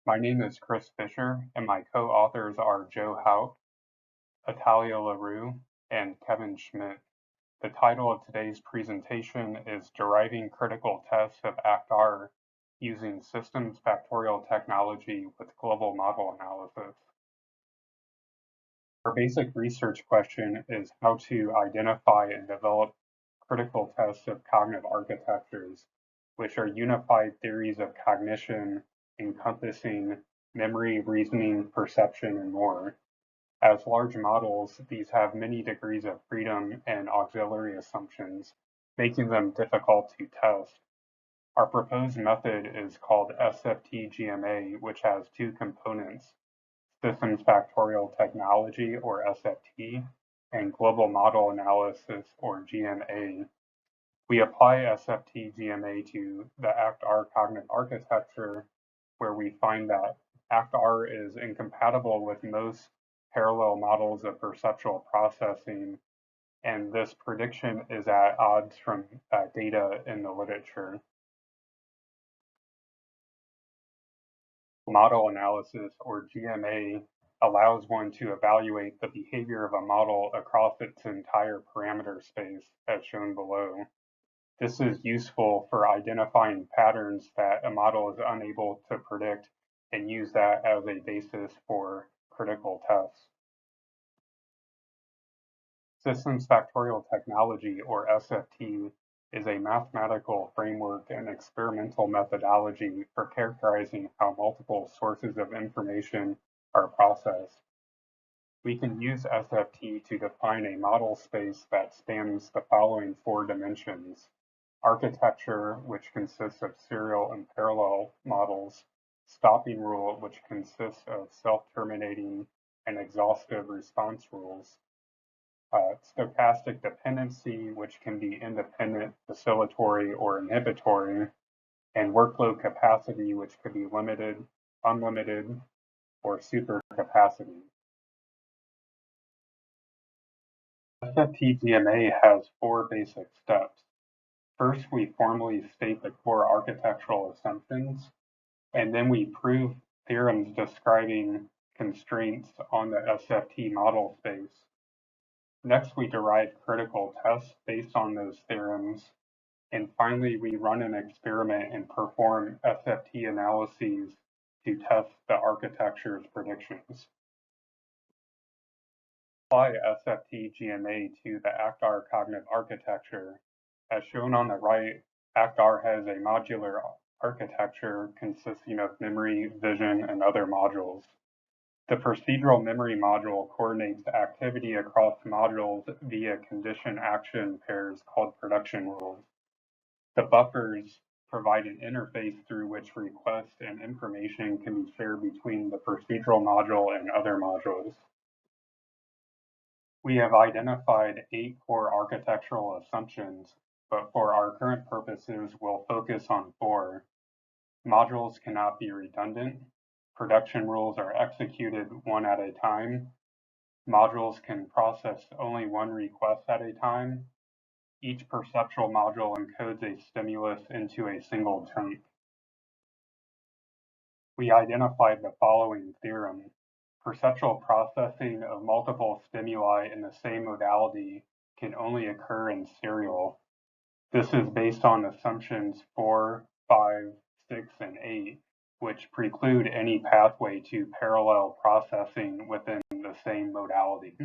My name is Chris Fisher, and my co-authors are Joe Hauk, Atalia LaRue, and Kevin Schmidt. The title of today's presentation is Deriving Critical Tests of ACT-R Using Systems Factorial Technology with Global Model Analysis. Our basic research question is how to identify and develop critical tests of cognitive architectures, which are unified theories of cognition encompassing memory, reasoning, perception, and more. As large models, these have many degrees of freedom and auxiliary assumptions, making them difficult to test. Our proposed method is called SFT-GMA, which has two components: Systems Factorial Technology, or SFT, and Global Model Analysis, or GMA. We apply SFT-GMA to the ACT-R cognitive architecture, where we find that ACT-R is incompatible with most parallel models of perceptual processing, and this prediction is at odds from data in the literature. Model analysis, or GMA, allows one to evaluate the behavior of a model across its entire parameter space, as shown below. This is useful for identifying patterns that a model is unable to predict and use that as a basis for critical tests. Systems Factorial Technology, or SFT, is a mathematical framework and experimental methodology for characterizing how multiple sources of information are processed. We can use SFT to define a model space that spans the following four dimensions: architecture, which consists of serial and parallel models; stopping rule, which consists of self-terminating and exhaustive response rules; stochastic dependency, which can be independent, oscillatory, or inhibitory; and workload capacity, which could be limited, unlimited, or supercapacity. SFT-GMA has four basic steps. First, we formally state the core architectural assumptions, and then we prove theorems describing constraints on the SFT model space. Next, we derive critical tests based on those theorems. And finally, we run an experiment and perform SFT analyses to test the architecture's predictions. Apply SFT-GMA to the ACT-R cognitive architecture. As shown on the right, ACT-R has a modular architecture consisting of memory, vision, and other modules. The procedural memory module coordinates activity across modules via condition-action pairs called production rules. The buffers provide an interface through which requests and information can be shared between the procedural module and other modules. We have identified 8 core architectural assumptions, but for our current purposes, we'll focus on 4. Modules cannot be redundant. Production rules are executed one at a time. Modules can process only one request at a time. Each perceptual module encodes a stimulus into a single chunk. We identified the following theorem. Perceptual processing of multiple stimuli in the same modality can only occur in serial. This is based on assumptions 4, 5, 6, and 8, which preclude any pathway to parallel processing within the same modality.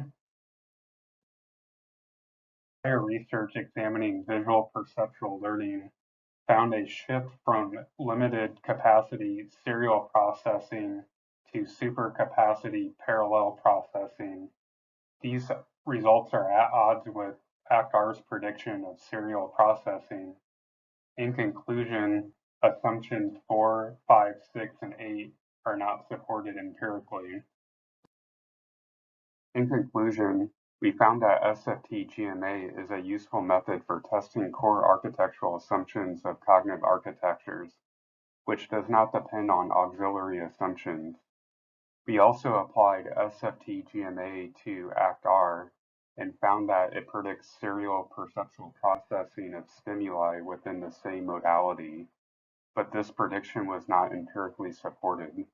Prior research examining visual perceptual learning found a shift from limited capacity serial processing to supercapacity parallel processing. These results are at odds with ACT-R's prediction of serial processing. In conclusion, assumptions 4, 5, 6, and 8 are not supported empirically. In conclusion, we found that SFT-GMA is a useful method for testing core architectural assumptions of cognitive architectures, which does not depend on auxiliary assumptions. We also applied SFT-GMA to ACT-R and found that it predicts serial perceptual processing of stimuli within the same modality, but this prediction was not empirically supported.